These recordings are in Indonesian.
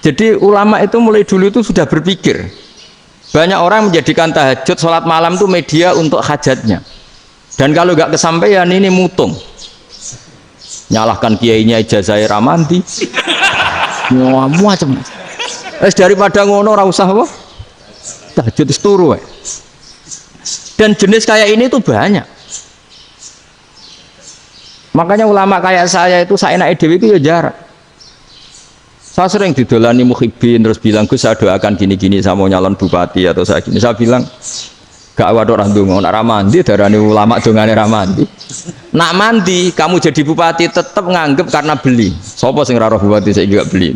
Jadi ulama itu mulai dulu itu sudah berpikir. Banyak orang menjadikan tahajud, sholat malam itu media untuk hajatnya. Dan kalau nggak kesampaian ini mutung. Nyalahkan kiainya ijazah ramanti. Macam. Daripada ngono ora usah apa? Tahajud turu. Dan jenis kayak ini tuh banyak. Makanya ulama kayak saya itu seenake dhewe itu ya jarak. Saya sering didolani mukhibin terus bilang, Gus saya doakan gini-gini saya mau nyalon bupati atau saya gini. Saya bilang gak waduh orang dongo, nak ramandi darani ulama dongane ramandi. Nak mandi kamu jadi bupati tetap nganggep karena beli. Sopo sing ora roh bupati saya juga beli.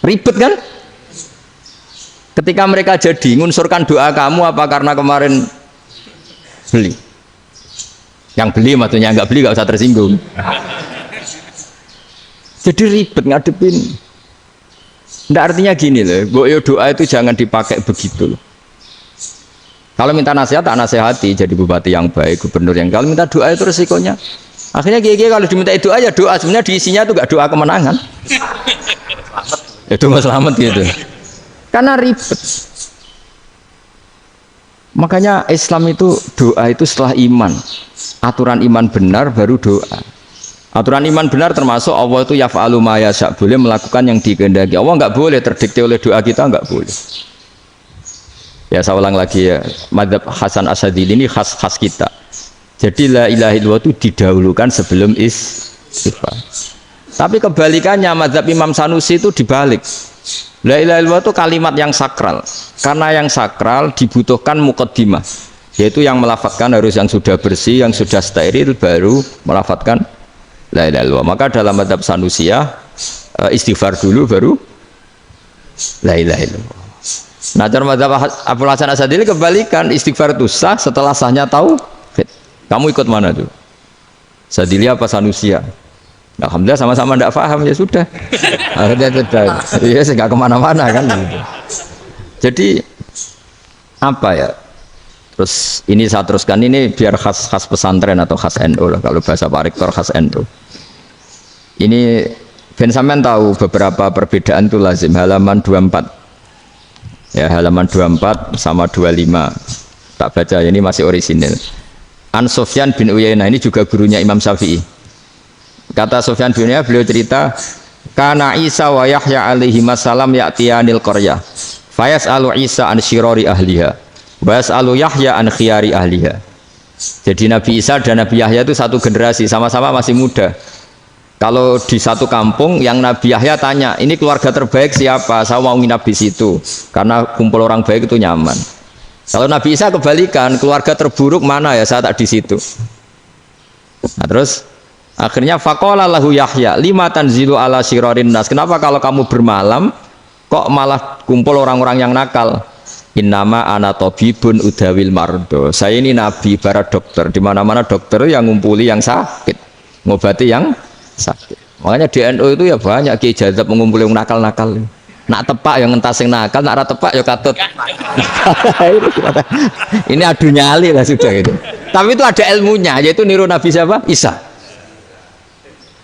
Ribet kan? Ketika mereka jadi ngunsurkan doa kamu apa karena kemarin beli? Yang beli maksudnya nggak beli nggak usah tersinggung. Jadi ribet ngadepin. Nggak artinya gini loh, boyo doa itu jangan dipakai begitu loh. Kalau minta nasihat, tak nasihati jadi bupati yang baik, gubernur yang kalau minta doa itu resikonya. Akhirnya gigi kalau diminta doa ya doa, sebenarnya diisinya itu nggak doa kemenangan. Itu nggak selamat gitu. Karena ribet. Makanya Islam itu doa itu setelah iman. Aturan iman benar baru doa. Aturan iman benar termasuk Allah itu yaf'alu ma yasha, boleh melakukan yang dikehendaki. Allah nggak boleh terdikte oleh doa kita, nggak boleh. Ya saya ulang lagi ya, madzhab Hasan Asyadzili ini khas kita. Jadi la ilaha illallah itu didahulukan sebelum istighfar. Tapi kebalikannya madzhab Imam Sanusi itu dibalik. La ilaha illallah itu kalimat yang sakral. Karena yang sakral dibutuhkan muqaddimah, yaitu yang melafadzkan harus yang sudah bersih, yang sudah steril baru melafadzkan la ilaha illallah. Maka dalam madzhab Sanusiyah istighfar dulu baru la ilaha illallah. Nah cara madzhab Abul Hasan Asyadzili kebalikan, istighfar itu sah setelah sahnya tauhid. Kamu ikut mana tuh? Asyadzili apa Sanusiyah? Alhamdulillah sama-sama tidak paham ya sudah. Akhirnya sudah, ya nggak kemana-mana kan. Gitu. Jadi apa ya? Terus ini saya teruskan ini biar khas pesantren atau khas NU lah, kalau bahasa Pak Rektor khas NU. Ini Ben sampean tahu beberapa perbedaan itu lazim, halaman 24. Ya, halaman 24 sama 25. Tak baca ini masih orisinil. An Sufyan bin Uyainah, ini juga gurunya Imam Syafi'i. Kata Sufyan bin Uyainah, beliau cerita, kana Isa wa Yahya alaihi salam ya'tiyanil qaryah. Fayas'alu Isa an syirari ahliha. Wa yas'alu Yahya an khiyari ahliha. Jadi Nabi Isa dan Nabi Yahya itu satu generasi, sama-sama masih muda. Kalau di satu kampung yang Nabi Yahya tanya, ini keluarga terbaik siapa? Saya mau nginap di situ karena kumpul orang baik itu nyaman. Kalau Nabi Isa kebalikan, keluarga terburuk mana ya? Saya tak di situ. Nah, terus akhirnya faqala lahu Yahya, lima tanzilu ala syirarin nas. Kenapa kalau kamu bermalam kok malah kumpul orang-orang yang nakal? Innama ana tabibun udawil mardo. Saya ini nabi, para dokter. Di mana-mana dokter yang ngumpuli yang sakit, ngobati yang sakit. Makanya di NU itu ya banyak Kiai Jazab mengumpuli yang nakal-nakal. Nak tepak yang ngentas yang nakal, nak ora tepak ya katut. Ini adu nyali lah sudah gitu. Tapi itu ada ilmunya, yaitu niru Nabi siapa? Isa.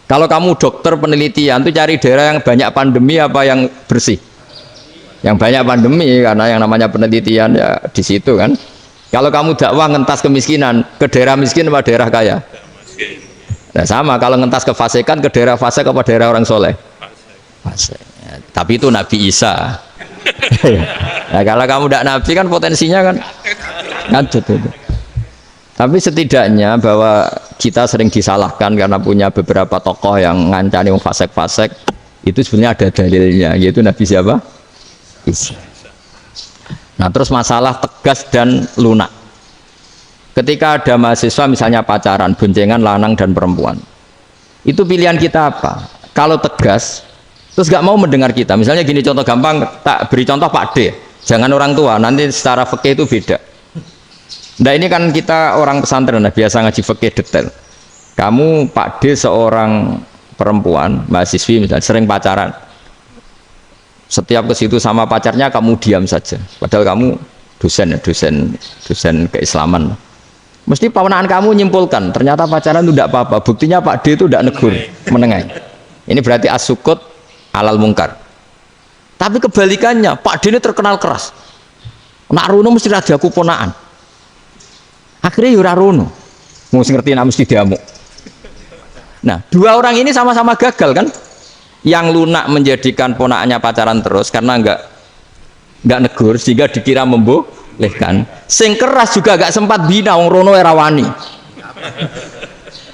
Kalau kamu dokter penelitian itu cari daerah yang banyak pandemi apa yang bersih? Yang banyak pandemi, karena yang namanya penelitian ya di situ kan. Kalau kamu dakwah ngentas kemiskinan, ke daerah miskin apa daerah kaya? Nah sama, kalau ngentas kefasikan ke daerah fasik apa daerah orang soleh? Fasik. Ya, tapi itu Nabi Isa. Nah kalau kamu tidak Nabi kan potensinya kan ngacut itu. Tapi setidaknya bahwa kita sering disalahkan karena punya beberapa tokoh yang ngancani fasik-fasik, itu sebenarnya ada dalilnya, yaitu Nabi siapa? Isa. Nah terus masalah tegas dan lunak. Ketika ada mahasiswa misalnya pacaran, boncengan lanang dan perempuan, itu pilihan kita apa? Kalau tegas, terus gak mau mendengar kita. Misalnya gini contoh gampang, tak beri contoh Pak D. Jangan orang tua, nanti secara fikih itu beda. Nah ini kan kita orang pesantren, biasa ngaji fikih detail. Kamu Pak D seorang perempuan, mahasiswi misalnya, sering pacaran. Setiap ke situ sama pacarnya kamu diam saja. Padahal kamu dosen keislaman. Mesti pamanaan kamu nyimpulkan ternyata pacaran itu tidak apa-apa. Buktinya Pak D itu tidak negur, menengahi. Ini berarti as-sukut alal mungkar. Tapi kebalikannya, Pak D ini terkenal keras. Nak rono mesti ra diaku ponaan. Akhirnya yo ora rono. Mesti ngerti nak mesti diamuk. Nah, dua orang ini sama-sama gagal kan? Yang lunak menjadikan ponakannya pacaran terus karena enggak negur sehingga dikira membolehkan. Sing keras juga enggak sempat bina wong rono era wani.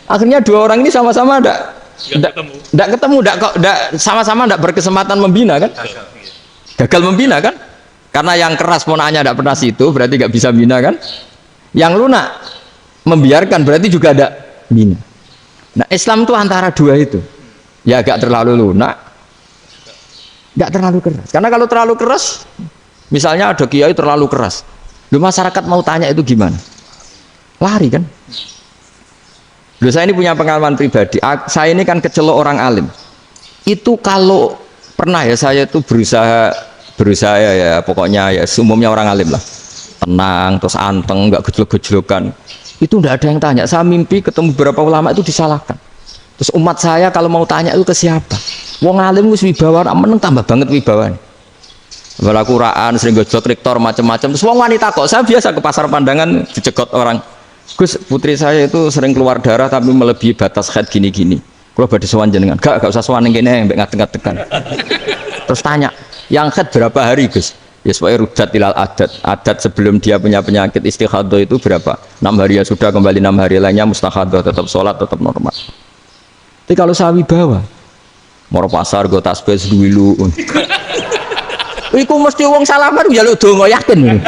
Akhirnya dua orang ini sama-sama enggak ketemu, sama-sama enggak berkesempatan membina kan? Gagal membina kan? Karena yang keras ponakannya enggak pernah situ, berarti enggak bisa bina kan? Yang lunak membiarkan berarti juga ada bina. Nah, Islam itu antara dua itu. Ya agak terlalu lunak, enggak terlalu keras. Karena kalau terlalu keras, misalnya ada kiai terlalu keras, lu masyarakat mau tanya itu gimana? Lari kan? Loh, saya ini punya pengalaman pribadi. Saya ini kan kecelok orang alim. Itu kalau pernah ya saya itu berusaha ya pokoknya ya umumnya orang alim lah. Tenang, terus anteng, enggak gejlok-gejlokan. Itu enggak ada yang tanya. Saya mimpi ketemu beberapa ulama itu disalahkan. Terus umat saya kalau mau tanya itu ke siapa? Wong alim wis wibawa, meneng tambah banget wibawane. Wala Quran sering gojlok rektor macam-macam. Terus wong wanita kok saya biasa ke pasar pandangan dicegot orang. Gus, putri saya itu sering keluar darah tapi melebihi batas haid gini-gini. Kalau badhe sowan jenengan, gak usah sowan ning kene mbek ngadeg-ngadegan. Terus tanya, yang haid berapa hari, Gus? Ya supaya rudat ilal adat sebelum dia punya penyakit istihadah itu berapa? 6 hari ya sudah, kembali 6 hari lainnya mustahadah, tetap sholat, tetap normal. Tapi kalau saya wibawa mau pasar go tasbih dulu iku mesti wong salaman njaluk donga yakin.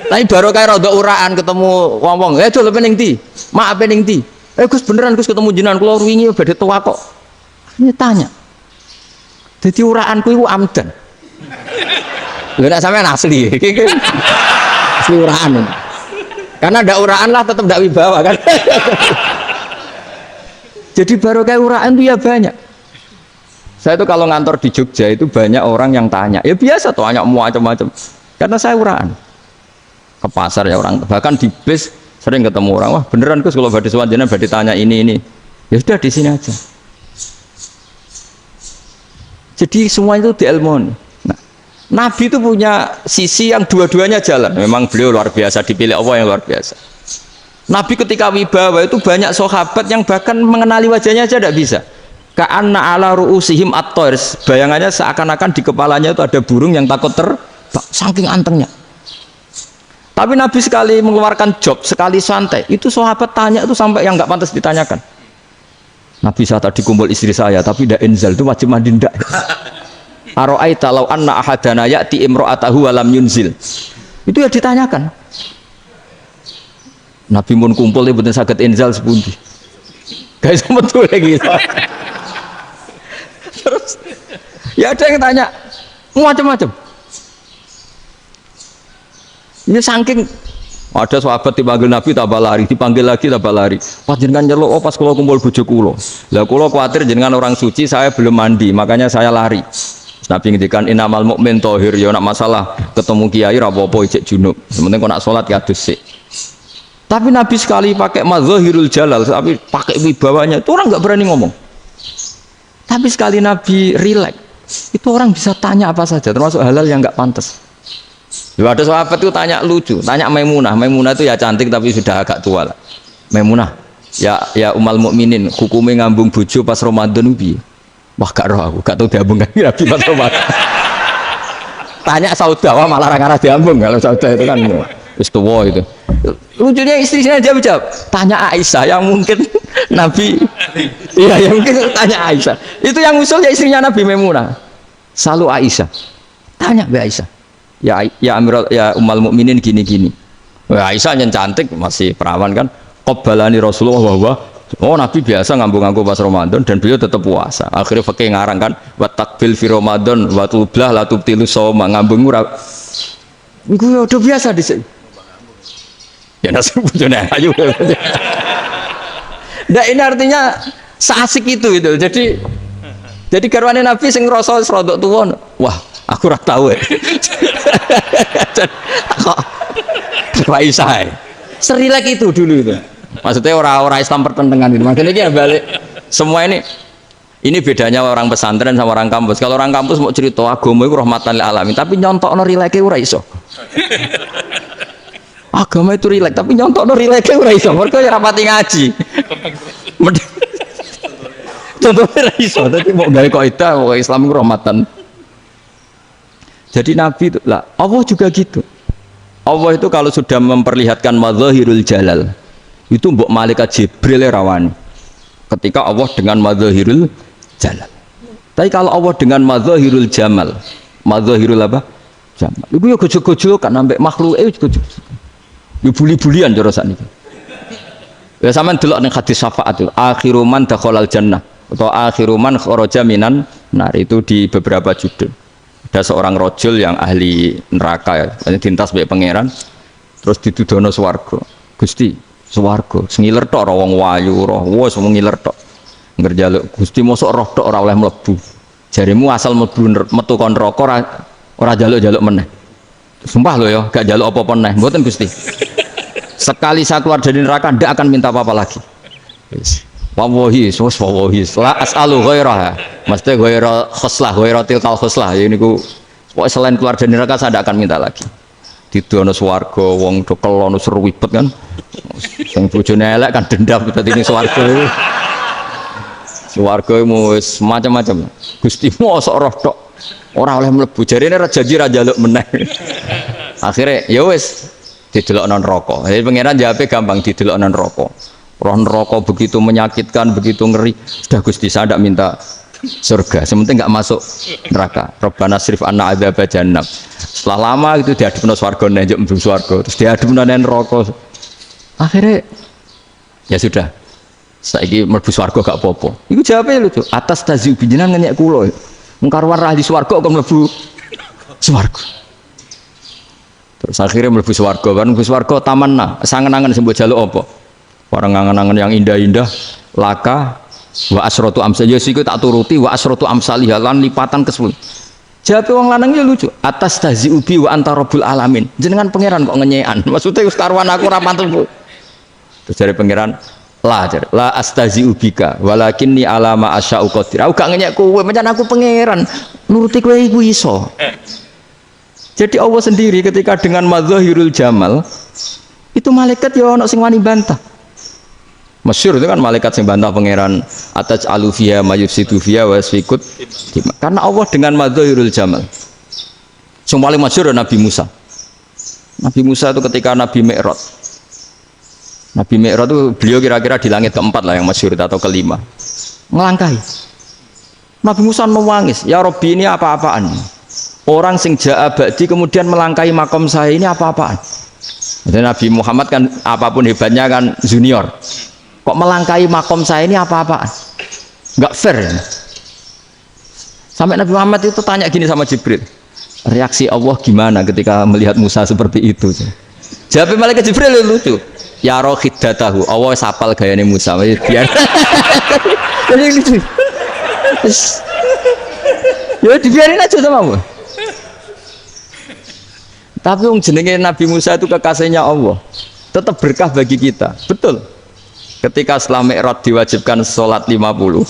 Tapi baru kayak rada uraan ketemu wong-wong, dol pening ndi? Maaf pening ndi? Gus beneran Gus ketemu jenengan kula wingi badhe tuwa kok. Ini tanya. Jadi uraanku itu amdan. Lha nek sampean asli. Asli uraan. Karena ndak uraan lah tetap ndak wibawa kan. Jadi baru kayak uraan itu ya banyak. Saya itu kalau ngantor di Jogja itu banyak orang yang tanya. Ya biasa tuh tanya macam-macam. Karena saya uraan. Ke pasar ya orang, bahkan di bis sering ketemu orang, wah beneran Gus kalau badhe sowan jenengan badhe tanya ini. Ya sudah di sini aja. Jadi semua itu diilmoni. Nah, Nabi itu punya sisi yang dua-duanya jalan. Memang beliau luar biasa, dipilih Allah yang luar biasa. Nabi ketika wibawa itu banyak sahabat yang bahkan mengenali wajahnya aja tidak bisa. Ka'anna ala ru'usihim at-thair. Bayangannya seakan-akan di kepalanya itu ada burung yang takut saking antengnya. Tapi Nabi sekali mengeluarkan job, sekali santai, itu sahabat tanya itu sampai yang nggak pantas ditanyakan. Nabi saya tadi kumpul istri saya, tapi tidak inzal itu wajib mandi ndak. Aro'aita law anna ahadana ya'ti imro'atahu walam yunzil. Itu ya ditanyakan. Nabi mun kumpul itu betul sakit inzal sepundi. Guys betul lagi. Terus ya ada yang tanya macam-macam. Ini saking ada sahabat dipanggil Nabi tambah lari, dipanggil lagi tambah lari. Pas jenengan nyeluk, pas kalau kumpul bojo kula. Lah kula kuwatir jenengan orang suci, saya belum mandi, makanya saya lari. Nabi ngendikan innamal mukmin thahir, ya nak masalah ketemu kiai ra apa-apa ijek junub. Sementing kok nak salat ya dhisik. Tapi Nabi sekali pakai mazahirul jalal, tapi pakai wibawanya, itu orang enggak berani ngomong. Tapi sekali Nabi rileks, itu orang bisa tanya apa saja, termasuk halal yang enggak pantas. Lalu ada sahabat itu tanya lucu, tanya Maimunah. Maimunah itu ya cantik tapi sudah agak tua lah. Maimunah, ya umal mukminin, hukumnya ngambung bojo pas Ramadan piye? Wah gak roh aku, gak tahu diambung kan Nabi pas Ramadan. Tanya Saudah, malah orang-orang diambung kalau Saudah itu kan wis tua itu. Lucunya istrinya dia jawab, tanya Aisyah yang mungkin Nabi, iya yang mungkin tanya Aisyah. Itu yang usul ya istrinya Nabi Maimunah. Selalu Aisyah, tanya Mbak Aisyah. Ya Amirul ya umal mukminin gini-gini. Wah Aisyah yang cantik masih perawan kan. Qabbalani Rasulullah bahwa oh Nabi biasa ngambung-ngambung pas Ramadan dan beliau tetap puasa. Akhirnya fakih ngarang kan wa takbil fi Ramadan wa tublah la tubtilu shauma ngambung ora. Iku ya udah biasa dhisik. Ya nasib bojone ayo. Nah ini artinya seasik itu. Jadi garwane Nabi sing ngrasa wis rodok tuwa. Wah, aku ora tahu ya. Kok Aisyah. Serilek itu dulu itu. Maksudnya orang-orang Islam pertentangan itu. Maksudnya dia balik Semua ini bedanya orang pesantren sama orang kampus. Kalau orang kampus mau cerita agama itu rahmatan lil alamin, tapi nyontokno rileke ora iso. Agama itu rilek, tapi nyontokno rileke ora iso. Mergo ya rapati ngaji. Contohnya ora iso, dadi mau gawe kaidah Islam itu rahmatan. Jadi Nabi itu lah, Allah juga gitu. Allah itu kalau sudah memperlihatkan madzahirul jalal, itu mbok malaikat Jibril rawani. Ketika Allah dengan madzahirul jalal. Tapi kalau Allah dengan madzahirul jamal, madzahirul apa? Jamal. Iku ya gojok-gojok kan ambek makhluke gojok. Ya buli-bulian cara sakniki. Ya sampean delok ning hadis syafaat itu, akhiru man dakhalal jannah atau akhiru man kharaja minan nar, itu di beberapa judul. Ada seorang rojul yang ahli neraka ya, dintas baik pangeran, terus ditudono swarga. Gusti, swarga, sengiler tok ora wong wayu, roh wis wong ngiler tok. Ngerjaluk Gusti mosok roh tok ora oleh mlebu. Jarimu asal mlebu metu kon neraka ora jaluk-jaluk meneh. Sumpah lho ya, gak jaluk apa-apa meneh. Mboten Gusti. Sekali saya keluar dari neraka ndak akan minta apa-apa lagi. Wallahi, wallahi, la as'alu ghairaha. Mesti ghaira khoslah, ghaira tilkal khoslah. Ya niku pokoke selain keluar dari neraka saya ndak akan minta lagi. Didono swarga wong do kelon seruwibet kan. Sing bojone elek kan dendam dadi ning swarga iku. Swarga wis macam-macam. Gusti mosok roh tok ora oleh mlebu. Jarine ra janji ra njaluk meneh. Akhire ya wis didelokno neraka. Jadi pangeran jawabe gampang, didelokno neraka. Roh neraka begitu menyakitkan, begitu ngeri. Sudah Gusti saya tidak minta surga, sementing nggak masuk neraka. Rabbana srif anna adzab jahannam. Setelah lama itu diadepno swarga njuk mlebu swarga, terus diadepno neraka. Akhirnya ya sudah. Saiki mlebu swarga gak apa-apa. Iku jawabe lucu. Atas taziu jenengan ngenyek kula. Mung karuan ra di swarga kok mlebu swarga. Terus akhirnya mlebu swarga kan, mlebu swarga tamanna, sangen-angen sembo jaluk apa? Orang angen-angen yang indah-indah, laka wa asratu amsal ya siku tak turuti wa asratu amsalih lan lipatan ke-10. Jawab wong lanang ya lucu. Atas taziu bi wa anta rabbul alamin. Jenengan pangeran kok ngenyekan. Maksudnya wis karuan aku ora pantes. Terus dari pangeran la astaziu bika walakinni ala ma asya'u qadir. Aku gak ngenyek kowe, pancen aku pangeran. Nuruti kowe iku iso. Jadi Allah sendiri ketika dengan madzahirul jamal itu malaikat ya ono sing wani bantah. Masyhur itu kan malaikat sing bantah pangeran ataj alufia mayusitu fiya wasfikut. Karena Allah dengan madzahirul jamal. Sing paling masyhur Nabi Musa. Nabi Musa itu ketika Nabi Mi'raj. Nabi Mi'raj itu beliau kira-kira di langit keempat lah yang masyhur atau kelima. Ngelangkahi. Nabi Musa menangis, "Ya Rabbi, ini apa-apaan? Orang sing ja'a ba'di kemudian melangkahi makom saya, ini apa-apaan?" Jadi Nabi Muhammad kan apapun hebatnya kan junior. Kok melangkahi makom saya ini apa-apaan? Enggak fair. Sampai Nabi Muhammad itu tanya gini sama Jibril. Reaksi Allah gimana ketika melihat Musa seperti itu? Jawab malaikat Jibril lucu. Ya rohidatahu. Allah sapal gayane Musa. Biar. Jadi lucu. Ya dibiarin aja sama Allah. Tapi yang jenenge Nabi Musa itu kekasihnya Allah, tetap berkah bagi kita. Betul. Ketika setelah Mi'raj diwajibkan sholat 50,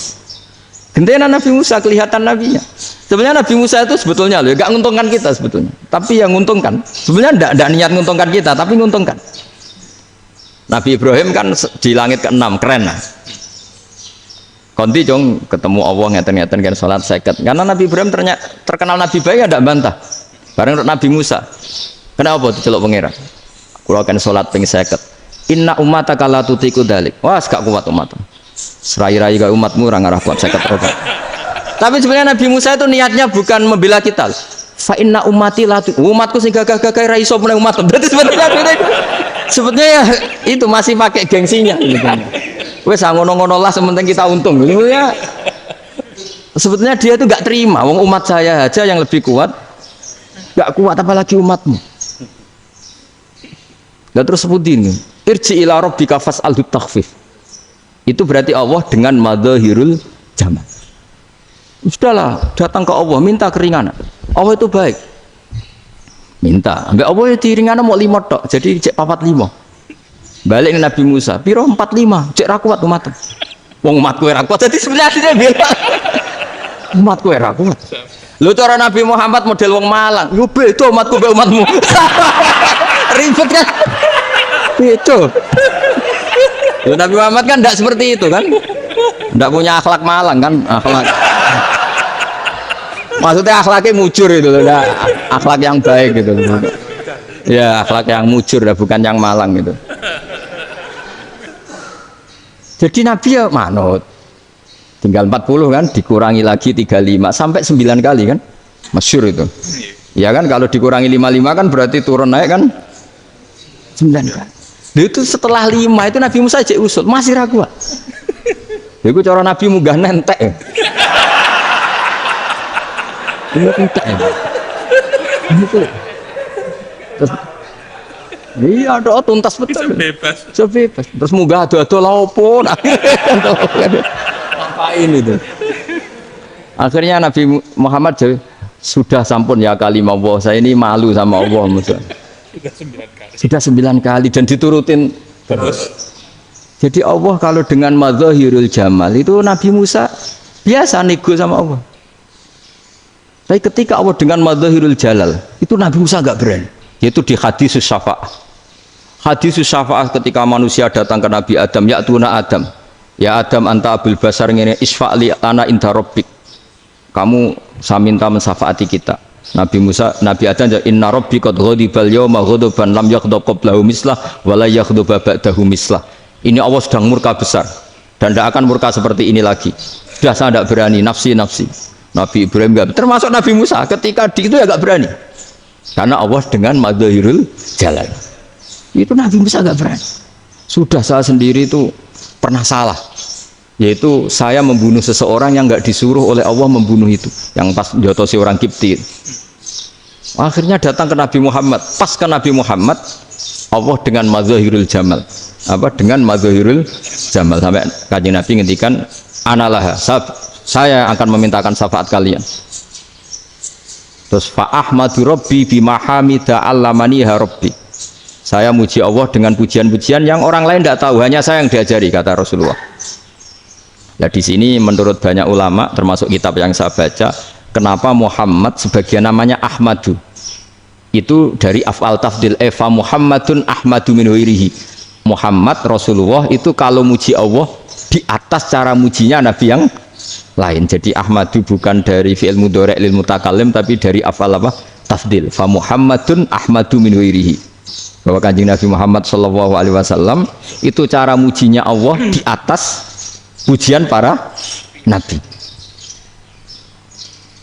gentenan Nabi Musa kelihatan nabinya. Sebenarnya Nabi Musa itu sebetulnya loh, gak nguntungkan kita sebetulnya. Tapi yang nguntungkan, sebenarnya tidak niat nguntungkan kita, tapi nguntungkan. Nabi Ibrahim kan di langit ke-6, keren lah. Konti jong ketemu Allah ngeten-ngeten kan sholat seket. Karena Nabi Ibrahim terkenal Nabi baik, tidak bantah. Bareng Nabi Musa. Kenapa diceluk pangeran? Kula akan salat ping 50. Inna ummataka la tutiku dalik. Wah, gak kuat umat. Serai-rai gak umatmu ora ngarah kuat 50 rokat. Tapi sebenarnya Nabi Musa itu niatnya bukan membela kita. Fa inna ummati la umatku sing gagah-gagah ra iso meneh umat. Berarti sebetulnya ya itu masih pakai gengsinya gitu. Wes ngono-ngono lah sementing kita untung. Sebetulnya dia itu gak terima wong umat saya aja yang lebih kuat. Gak kuat apalagi umatmu. Nah terus sebutin irji ila rabbika fas'alhu takhfif. Itu berarti Allah dengan madzahirul jamal. Sudahlah, datang ke Allah minta keringanan. Allah itu baik. Minta, ambek Allah ya diringana mau 5 tok. Jadi cek 45. Balik ke Nabi Musa, piro 45, cek ra kuat umat. Wong umatku ora kuat. Dadi sebenarnya dia bilang umatku ora kuat. Lho cara Nabi Muhammad model wong Malang. Yo beda umatku mbek umatmu. Ribet kan? Itu. Lho Nabi Muhammad kan enggak seperti itu kan? Enggak punya akhlak Malang kan? Akhlak. Maksudnya akhlaknya mujur itu loh, akhlak yang baik gitu. Ya, akhlak yang mujur bukan yang Malang gitu. Jadi Nabi ya manut. Tinggal 40 kan, dikurangi lagi 35 sampai 9 kali kan? Masyhur itu. Ya kan kalau dikurangi 55 kan berarti turun naik kan 9 kali. Itu setelah 5 itu Nabi Musa cek usul, masih ragu. Itu cara Nabi munggah nentek. Ini entek ya. Itu. Iya, ada tuntas betul. Bisa bebas. Terus munggah ado-ado lha opo? Ngapain itu? Akhirnya Nabi Muhammad sudah sampun ya kalimah Allah. Saya ini malu sama Allah Musa. Sudah 9 kali dan diturutin terus. Jadi Allah kalau dengan madzahirul jamal itu Nabi Musa biasa nego sama Allah. Tapi ketika Allah dengan madzahirul jalal itu Nabi Musa enggak berani. Yaitu di hadis syafa'ah. Hadis syafa'ah ketika manusia datang ke Nabi Adam, ya tuna Adam. Ya Adam anta abul basar ngene isfa'li ana inda rabbik. Kamu saya minta mensafaati kita. Nabi Musa, Nabi Adam inna rabbi qad ghadibal yawma ghadaban lam yaghdab qablahu mislah wa la yaghdab ba'dahu mislah. Ini Allah sedang murka besar dan tidak akan murka seperti ini lagi. Sudah saya tidak berani nafsi. Nabi Ibrahim enggak, termasuk Nabi Musa ketika di itu ya enggak berani. Karena Allah dengan madzahirul jalal. Itu Nabi Musa enggak berani. Sudah saya sendiri itu pernah salah. Yaitu saya membunuh seseorang yang enggak disuruh oleh Allah membunuh itu, yang pas jotosi orang Kipti. Akhirnya datang ke Nabi Muhammad. Pas ke Nabi Muhammad, Allah dengan madzahirul jamal. Dengan madzahirul jamal sampai Kanjeng Nabi ngendikan analah saya akan memintakan syafaat kalian. Terus fa ahmadu rabbi bima hamida allamaniha rabbi. Saya muji Allah dengan pujian-pujian yang orang lain tidak tahu, hanya saya yang diajari, kata Rasulullah. Nah di sini menurut banyak ulama termasuk kitab yang saya baca, kenapa Muhammad sebagian namanya Ahmadu? Itu dari af'al tafdil fa Muhammadun Ahmadu min ghairihi. Muhammad Rasulullah itu kalau muji Allah di atas cara mujinya Nabi yang lain. Jadi Ahmadu bukan dari fi'il mudhari' lil mutakallim tapi dari af'al apa? Tafdil. Fa Muhammadun Ahmadu min ghairihi. Bahwa Kanjeng Nabi Muhammad sallallahu alaihi wasallam itu cara mujinya Allah di atas pujian para nabi.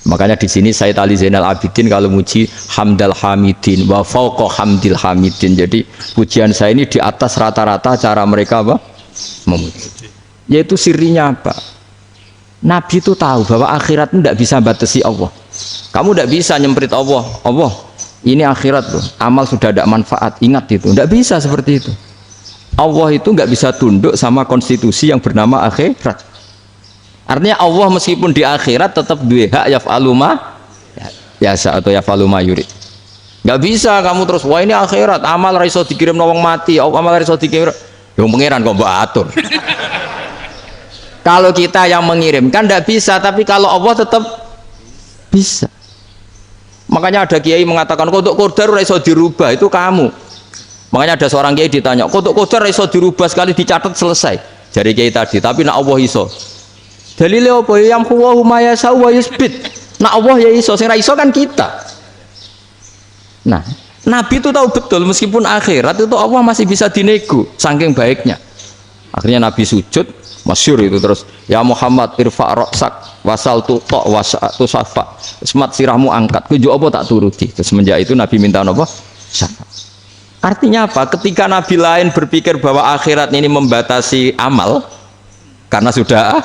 Makanya di sini Sayyid Ali Zainal Abidin kalau muji hamdal hamidin wa fauqa hamdil hamidin. Jadi pujian saya ini di atas rata-rata cara mereka apa? Memuji. Yaitu sirinya apa? Nabi itu tahu bahwa akhirat itu tidak bisa batasi Allah. Kamu tidak bisa nyemprit Allah. Allah, ini akhirat loh. Amal sudah tidak manfaat. Ingat itu. Tidak bisa seperti itu. Allah itu nggak bisa tunduk sama konstitusi yang bernama akhirat. Artinya Allah meskipun di akhirat tetap duwe hak yaf'alu ma yasa atau yaf'alu ma yurid. Nggak bisa kamu terus wah ini akhirat amal ra iso dikirim wong mati, amal ra iso dikirim. Yang pangeran kok mbok atur. Kalau kita yang mengirimkan tidak bisa, tapi kalau Allah tetap bisa. Makanya ada kiai mengatakan kodok qadar ra iso dirubah, itu kamu. Makanya ada seorang kiai ditanya, kodok qadar ra iso dirubah sekali dicatat selesai. Jadi kiai tadi, tapi nak Allah iso. Dalile apa yang huwa ma yasha wa yusbit. Nak Allah ya iso, sing ra iso kan kita. Nah, Nabi itu tahu betul meskipun akhirat itu Allah masih bisa dinego saking baiknya. Akhirnya Nabi sujud, masyhur itu terus, ya Muhammad irfa' ra'sak wasal tuta wasatu safa. Semat sirahmu angkat, kuju apa tak turuti. Terus semenjak itu Nabi minta apa? Syafaat. Artinya apa? Ketika Nabi lain berpikir bahwa akhirat ini membatasi amal karena sudah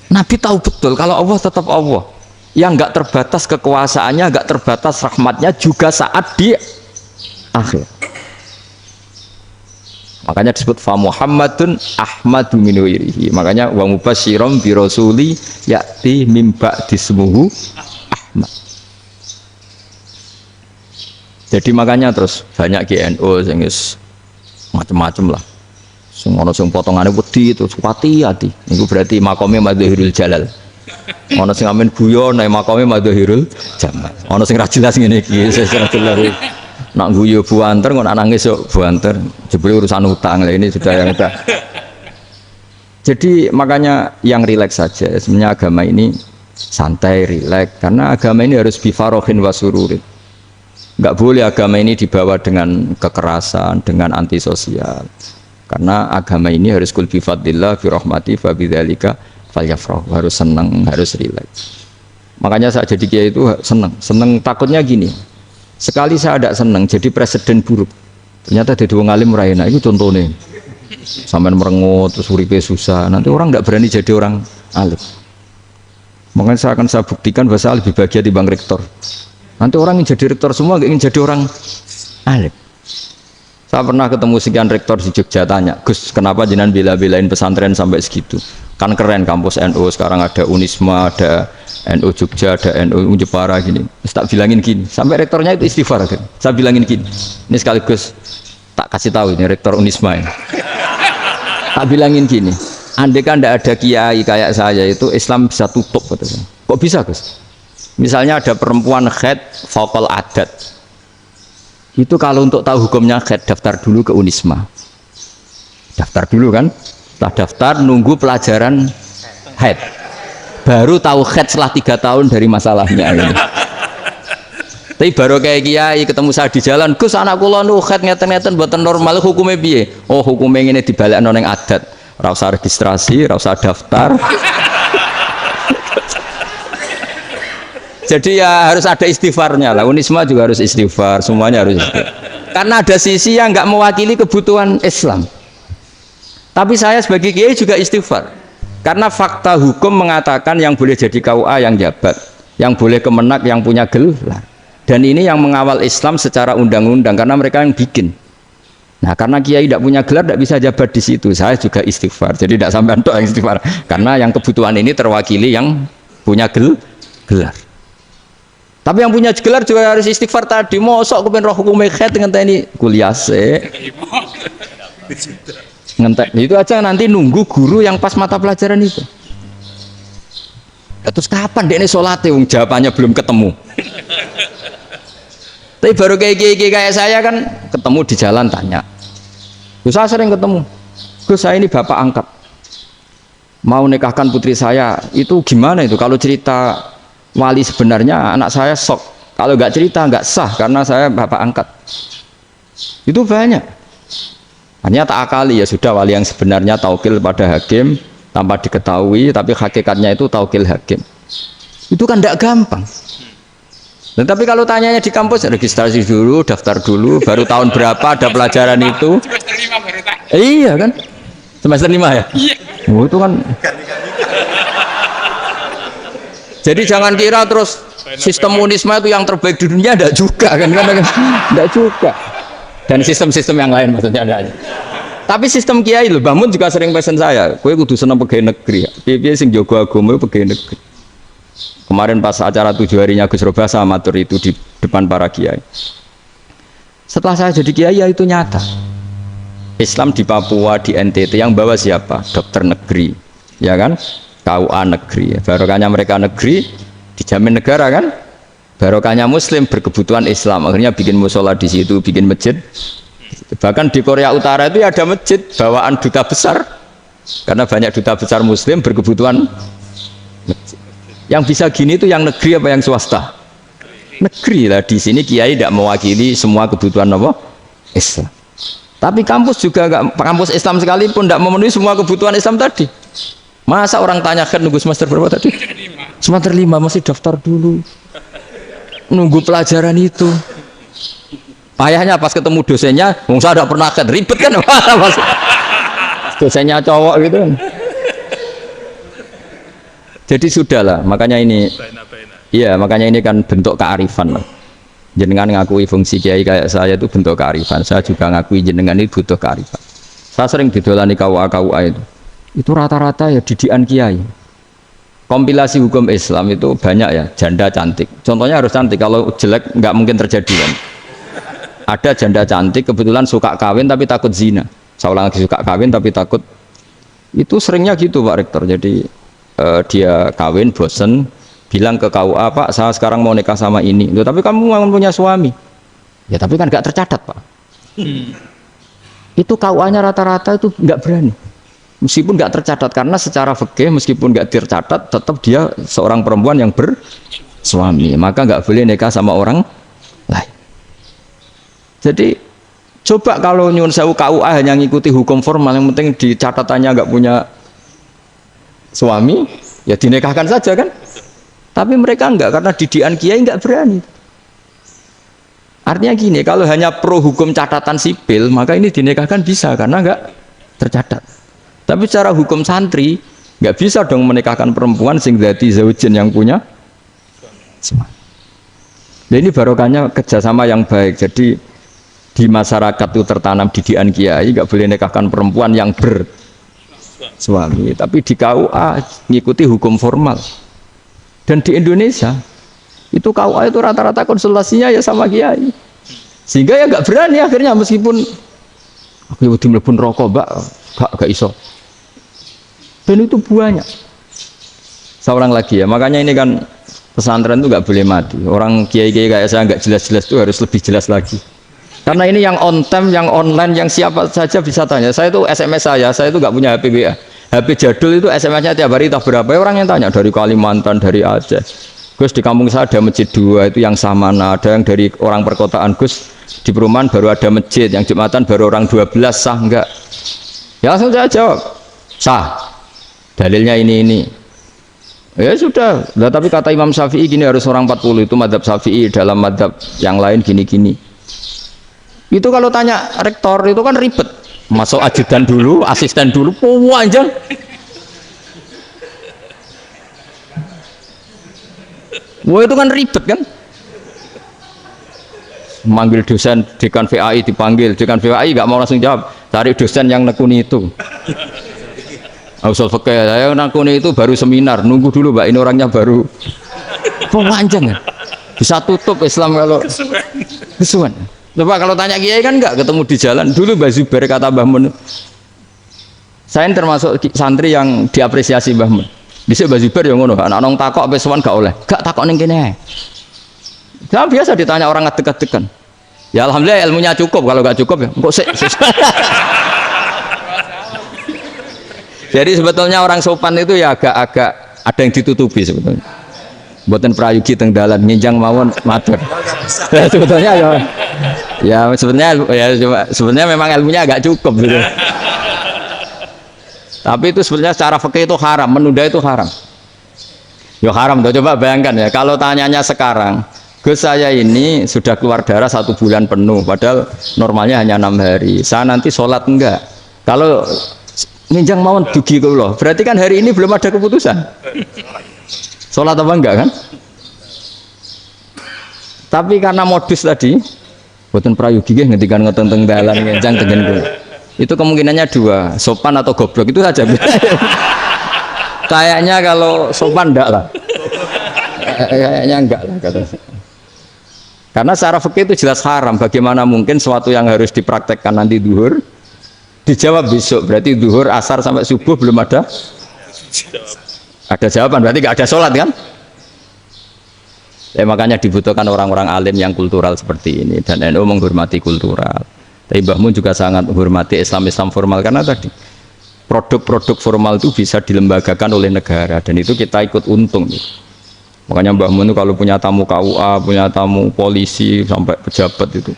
Nabi tahu betul kalau Allah tetap Allah yang enggak terbatas kekuasaannya, enggak terbatas rahmatnya juga saat di akhir. Makanya disebut fa Muhammadun Ahmadu min ghairihi. Makanya wa mubasyiran bi rasuli ya'ti mim ba'dismuhu Ahmad. Jadi makanya terus banyak GNO sing macam-macam lah. Sing ana sing potongane wedi terus hati-hati. Iku berarti makome madzhirul jalal. Ana sing amen guyon nek makome madzhirul jamal. Ana sing ra jelas ngene iki, sing jelas. Nak guyu buanter kok nak nangis kok buanter. Jebule urusan utang lah ini sudah yang udah. Jadi makanya yang rileks saja. Sebenarnya agama ini santai, rileks karena agama ini harus bifarohin wasururin. Enggak boleh agama ini dibawa dengan kekerasan, dengan antisosial. Karena agama ini harus kul bi fadlillah bi rahmati fa bidzalika falyafrahu, harus senang, harus rileks. Makanya saya jadi kiai itu senang takutnya gini. Sekali saya tidak senang jadi presiden buruk. Ternyata jadi wong alim ora enak, itu contohnya. Sampean merengut terus uripe susah, nanti orang tidak berani jadi orang alim. Makanya saya akan buktikan bahwa saya lebih bahagia dibanding rektor. Nanti orang yang jadi rektor semua nggak ingin jadi orang alim. Saya pernah ketemu sekian rektor di Jogja, tanya, Gus, kenapa jenengan bela-belain pesantren sampai segitu? Kan keren kampus NU, sekarang ada Unisma, ada NU Jogja, ada NU Jepara gini. Tak bilangin gini, sampai rektornya itu istighfar. Kan? Saya bilangin gini, ini sekaligus tak kasih tahu ini rektor Unisma ini. Tak bilangin gini, andai kan tidak ada kiai kayak saya itu Islam bisa tutup. Katanya. Kok bisa, Gus? Misalnya ada perempuan haid faqal adat. Itu kalau untuk tahu hukumnya haid daftar dulu ke Unisma. Daftar dulu kan? Setelah daftar nunggu pelajaran haid. Baru tahu haid setelah 3 tahun dari masalahnya ini. Tapi baru kayak kiai ketemu saya di jalan, Gus anak kula nu haid ngeten-ngeten mboten normal hukumnya piye? Oh, hukumnya ngene dibalekno ning adat. Ora usah registrasi, ora usah daftar. Jadi ya harus ada istighfarnya lah. Unisma juga harus istighfar, semuanya harus istighfar. Karena ada sisi yang nggak mewakili kebutuhan Islam. Tapi saya sebagai kiai juga istighfar. Karena fakta hukum mengatakan yang boleh jadi KUA yang jabat, yang boleh kemenak yang punya gelar. Dan ini yang mengawal Islam secara undang-undang karena mereka yang bikin. Nah, karena kiai tidak punya gelar tidak bisa jabat di situ. Saya juga istighfar. Jadi tidak sampai untuk yang istighfar. Karena yang kebutuhan ini terwakili yang punya gelar. Tapi yang punya gelar juga harus istighfar tadi. Mosok kepen roh hukum haid ngenteni kuliah se. Ngentek. Itu aja nanti nunggu guru yang pas mata pelajaran itu. Terus kapan dia ini sholat wong jawabannya belum ketemu. Tapi baru kayak saya kan ketemu di jalan tanya. Gus saya sering ketemu. Gus saya ini bapak angkat. Mau nikahkan putri saya itu gimana itu kalau cerita wali sebenarnya anak saya sok, kalau nggak cerita nggak sah karena saya bapak angkat. Itu banyak. Hanya tak akali ya sudah wali yang sebenarnya taukil pada hakim tanpa diketahui, tapi hakikatnya itu taukil hakim. Itu kan tidak gampang. Dan tapi kalau tanyanya di kampus registrasi dulu, daftar dulu, baru tahun berapa ada pelajaran itu? Semester 5 baru tanya. Iya kan? Semester 5 ya? Iya. Oh, itu kan. Jadi jangan kira terus sistem Unisma itu yang terbaik di dunia, tidak juga kan, tidak juga. Dan sistem-sistem yang lain maksudnya ada. Tapi sistem kiai loh, Bangun juga sering pesen saya, kowe kudu seneng pegawai negeri. Piye sing jaga agama pegawai negeri. Kemarin pas acara 7 harinya Gus Roba saya matur itu di depan para kiai. Setelah saya jadi kiai ya itu nyata. Islam di Papua, di NTT yang bawa siapa? Dokter negeri, ya kan? KUA negeri, barokahnya mereka negeri dijamin negara kan, barokahnya muslim berkebutuhan Islam, akhirnya bikin musola di situ, bikin masjid. Bahkan di Korea Utara itu ada masjid bawaan duta besar karena banyak duta besar muslim berkebutuhan masjid. Yang bisa gini itu yang negeri apa yang swasta? Negeri lah. Di sini kiai tidak mewakili semua kebutuhan apa? Islam. Tapi kampus juga enggak, kampus Islam sekalipun tidak memenuhi semua kebutuhan Islam tadi. Masa orang tanya kan nunggu semester berapa tadi? Semester 5 masih daftar dulu. Nunggu pelajaran itu. Ayahnya pas ketemu dosennya, wong saya tidak pernah kan ribet kan? Dosennya cowok gitu kan. Jadi sudahlah, makanya ini. Iya, makanya ini kan bentuk kearifan lah. Jenengan ngakui fungsi kiai kayak saya itu bentuk kearifan. Saya juga ngakui jenengan itu butuh kearifan. Saya sering didolani KUA itu. Itu rata-rata ya didikan kiai. Kompilasi hukum Islam itu banyak ya, janda cantik. Contohnya harus cantik, kalau jelek nggak mungkin terjadi kan. Ada janda cantik kebetulan suka kawin tapi takut zina. Saya ulang lagi suka kawin tapi takut. Itu seringnya gitu Pak Rektor. Jadi dia kawin bosen bilang ke KUA, Pak saya sekarang mau nikah sama ini. Loh, tapi kamu mau punya suami. Ya tapi kan gak tercatat Pak. Itu KUA-nya rata-rata itu nggak berani. Meskipun nggak tercatat karena secara fikih meskipun nggak tercatat tetap dia seorang perempuan yang bersuami, maka nggak boleh nikah sama orang lain. Jadi coba kalau nyun sewu KUA hanya ngikuti hukum formal, yang penting di catatannya nggak punya suami, ya dinikahkan saja kan. Tapi mereka enggak, karena didikan kiai nggak berani. Artinya gini, kalau hanya pro hukum catatan sipil, maka ini dinikahkan bisa karena nggak tercatat. Tapi secara hukum santri nggak bisa dong menikahkan perempuan sing dadi zaujin yang punya suami. Nah, ini barokahnya kerjasama yang baik. Jadi di masyarakat itu tertanam didikan kiai, nggak boleh nikahkan perempuan yang bersuami. Tapi di KUA ngikuti hukum formal. Dan di Indonesia itu KUA itu rata-rata konsultasinya ya sama kiai. Sehingga ya nggak berani akhirnya meskipun aku udah mlebu rokok mbak, gak iso. Dan itu banyak. Seorang lagi ya, makanya ini kan pesantren itu nggak boleh mati. Orang kiai-kiai kayak saya nggak jelas-jelas itu harus lebih jelas lagi. Karena ini yang on time, yang online, yang siapa saja bisa tanya. Saya itu SMS saya itu nggak punya HP WA. HP jadul itu SMS-nya tiap hari tak berapa orang yang tanya dari Kalimantan, dari Aceh. Gus di kampung saya ada masjid 2 itu yang Samana, ada yang dari orang perkotaan. Gus di perumahan baru ada masjid, yang Jumatan baru orang 12 sah enggak? Ya langsung saya jawab sah. Dalilnya ini. Ya sudah. Nah, tapi kata Imam Syafi'i gini harus orang 40 itu madzhab Syafi'i, dalam madzhab yang lain gini-gini. Itu kalau tanya rektor itu kan ribet. Masuk ajudan dulu, asisten dulu, panjang. Wah itu kan ribet kan? Manggil dosen dekan VAI dipanggil, dekan VAI nggak mau langsung jawab, cari dosen yang nekuni itu. Usul fikih saya nekuni itu baru seminar, nunggu dulu mbak ini orangnya baru. Panjang kan? Bisa tutup Islam kalau kesuwen. Coba kalau tanya kiai kan nggak ketemu di jalan. Dulu Mbah Zubair kata Mbah Mun, saya termasuk santri yang diapresiasi Mbah Mun. Bisa Mbah Zubair yang ngono, anak nong takok besowan gak oleh, gak takok ning kene. Nah, biasa ditanya orang ngadeg-adegan. Ya alhamdulillah ilmunya cukup, kalau gak cukup ya kok sik. Jadi sebetulnya orang sopan itu ya agak-agak ada yang ditutupi sebetulnya. Mboten prayogi teng dalan nginjang mawon matur. Sebetulnya ya sebenarnya memang ilmunya agak cukup gitu. Tapi itu sebenarnya secara fikih itu haram, menunda itu haram. Ya haram tuh, coba bayangkan ya, kalau tanyanya sekarang, Gus saya ini sudah keluar darah 1 bulan penuh, padahal normalnya hanya 6 hari. Saya nanti sholat enggak? Kalau nginjang mawon dugi kula, berarti kan hari ini belum ada keputusan. Sholat apa enggak kan? Tapi karena modus tadi, boten prayogi nggih ngendikan ngoten teng dalan nginjang tengen kula. Itu kemungkinannya 2, sopan atau goblok itu saja. Kayaknya kalau sopan enggak lah. Kayaknya enggak lah kata saya. Karena secara fikih itu jelas haram. Bagaimana mungkin suatu yang harus dipraktekkan nanti duhur dijawab besok, berarti duhur, asar sampai subuh belum ada jawaban, berarti nggak ada sholat kan? Ya, makanya dibutuhkan orang-orang alim yang kultural seperti ini, dan NU menghormati kultural. Tapi Mbah Mun juga sangat menghormati Islam formal, karena tadi produk-produk formal itu bisa dilembagakan oleh negara, dan itu kita ikut untung. Makanya Mbah Mun itu kalau punya tamu KUA, punya tamu polisi sampai pejabat itu.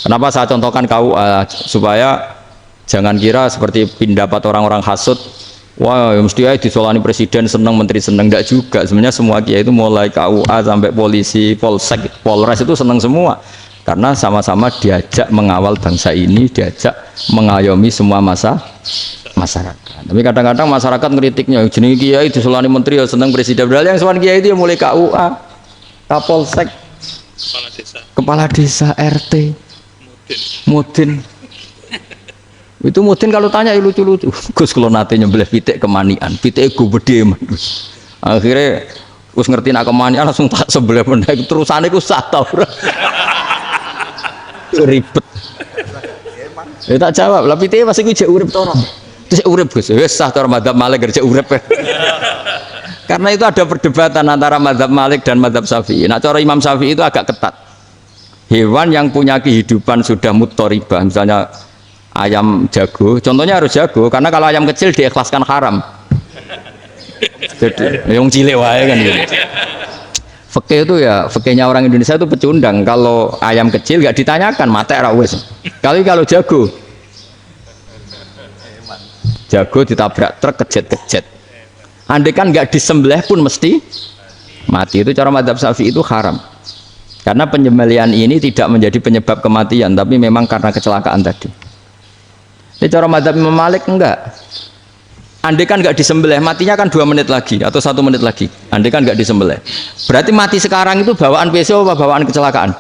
Kenapa saya contohkan KUA? Supaya jangan kira seperti pendapat orang-orang hasud, wah ya mesti aja disolani presiden seneng, menteri seneng. Enggak juga. Sebenarnya semua kiai itu mulai KUA sampai polisi, polsek, polres itu seneng semua. Karena sama-sama diajak mengawal bangsa ini, diajak mengayomi semua masyarakat. Tapi kadang-kadang masyarakat ngeritiknya, jenenge kiai disolani menteri ya seneng, presiden. Padahal yang sowan kiai itu ya mulai KUA, Kapolsek, kepala desa, RT, Mudin. Itu mungkin kalau tanya ya lucu-lucu. Gus kalau nate nyembelih pitik kemanian, pitik gue gede. Akhirnya Gus ngerti nak kemanian langsung tak sebelah menaik terusane gue sah tau. Ribet. Ya tak jawab, lah pite masih gue cek urip toro. Terus urip Gus, wis sah cara madzhab Malik kerja urip. Karena itu ada perdebatan antara madzhab Malik dan madzhab Syafi'i. Nah, cara Imam Syafi'i itu agak ketat. Hewan yang punya kehidupan sudah muttoribah, misalnya ayam jago, contohnya harus jago, karena kalau ayam kecil diikhlaskan haram. Jadi, yang cilik wae kan gitu. Fikih itu ya, fikihnya orang Indonesia itu pecundang. Kalau ayam kecil nggak ditanyakan, mate ra wis. Kalau jago ditabrak truk kejet. Andai kan nggak disembelih pun mesti mati. Itu cara madzhab Syafi'i itu haram. Karena penyembelihan ini tidak menjadi penyebab kematian, tapi memang karena kecelakaan tadi. Ini cara madzhab Imam Malik enggak. Andai kan nggak disembelih, matinya kan 2 menit lagi atau 1 menit lagi. Andai kan nggak disembelih, berarti mati sekarang itu bawaan pisau apa bawaan kecelakaan?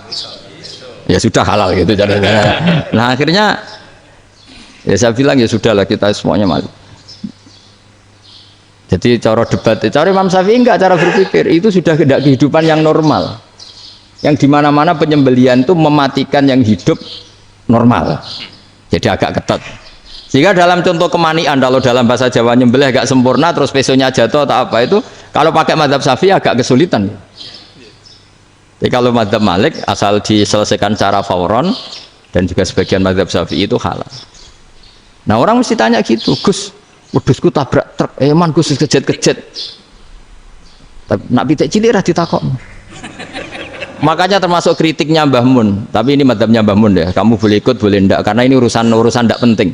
Ya sudah halal gitu caranya. Nah akhirnya ya saya bilang ya sudahlah kita semuanya mati. Jadi cara debat, cara Imam Syafi'i enggak, cara berpikir itu sudah tidak kehidupan yang normal. Yang dimana-mana penyembelihan itu mematikan yang hidup normal. Jadi agak ketat. Sehingga dalam contoh kemanian, kalau dalam bahasa Jawa nyembelih agak sempurna terus pesonya jatuh atau apa itu, kalau pakai madzhab Syafi'i agak kesulitan. Jadi kalau madzhab Malik asal diselesaikan secara fauron, dan juga sebagian madzhab Syafi'i itu halal. Nah orang mesti tanya gitu, Gus, wedhusku tabrak truk, man Gus kejet. Nak pitik cilik ra ditakok. Makanya termasuk kritiknya Mbah Mun, tapi ini madzhabnya Mbah Mun ya, kamu boleh ikut boleh ndak, karena ini urusan ndak penting.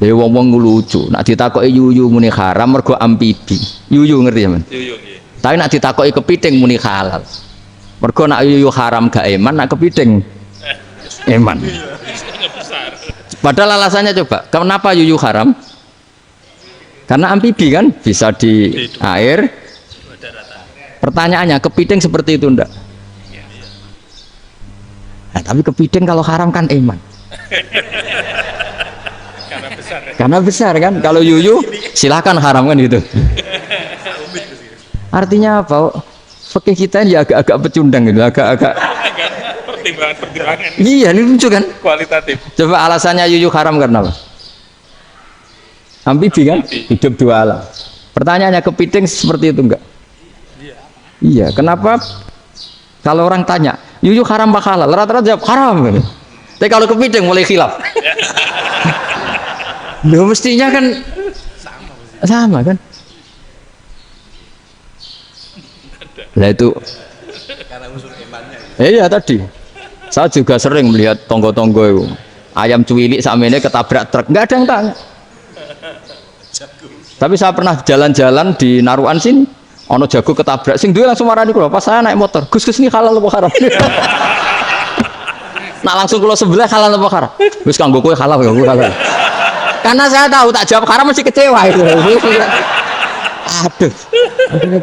Ya wong-wong lucu, nak ditakoki yuyu muni haram mergo amfibi. Yuyu ngerti ya, Man? Yuyu nggih. Tapi nak ditakoki kepiting muni halal. Mergo nak yuyu haram gak eman, nak kepiting eman. Padahal alasannya coba, kenapa yuyu haram? Karena amfibi kan, bisa di air. Pertanyaannya, kepiting seperti itu ndak? Nah, tapi kepiting kalau haram kan eman. Karena besar kan, kalau yuyu silahkan haram kan gitu. Artinya apa? Fikih kita ini agak-agak pecundang gitu, agak-agak pertimbangan. Iya, ini lucu kan? Kualitatif. Coba alasannya yuyu haram karena apa? Amfibi kan, hidup 2 alam. Pertanyaannya kepiting seperti itu enggak? Iya, kenapa? Kalau orang tanya, yuyu haram apa halal? Rata-rata jawab haram. Gitu. Tapi kalau kepiting mulai khilaf. Loh mestinya kan sama kan? Nah itu iya tadi saya juga sering melihat tonggo-tonggo itu ayam cuwilik sama ini ketabrak truk, nggak ada yang tanya. Tapi saya pernah jalan-jalan di Naruan sini, ono jago ketabrak, sing duwe langsung marani kula pas saya naik motor, Gus ini halal apa haram? Nah langsung kula sebelah halal apa haram? Wis kanggo kowe halal kanggo halal. Karena saya tahu tak jawab haram masih kecewa itu. Aduh,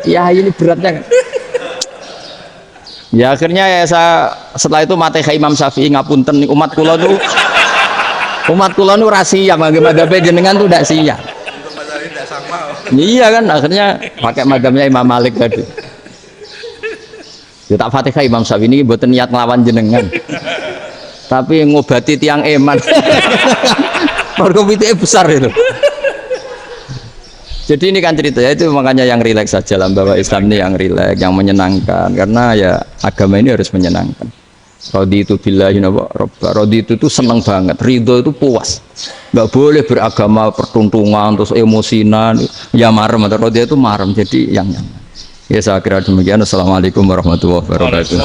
ya ini beratnya. Ya akhirnya ya saya setelah itu Fatihah Imam Syafi'i ngapunten umat kula nu rahasia mangke madhabe jenengan tuh ndak siap. Iya kan akhirnya pakai madhabnya Imam Malik tadi. Ya tak Fatihah Imam Syafi'i ini mboten niat nglawan jenengan. Tapi ngobati tiang eman. Mergo pitike besar itu. Jadi ini kan cerita ya, itu makanya yang rileks saja lah, bahwa Islam ini yang rileks, yang menyenangkan, karena ya agama ini harus menyenangkan. Raditu billahi robba, raditu itu seneng banget, ridho itu puas, nggak boleh beragama pertuntungan terus emosinan, ya marem atau raditu itu marem, jadi yang nyaman. Ya saya kira demikian. Assalamualaikum warahmatullahi wabarakatuh.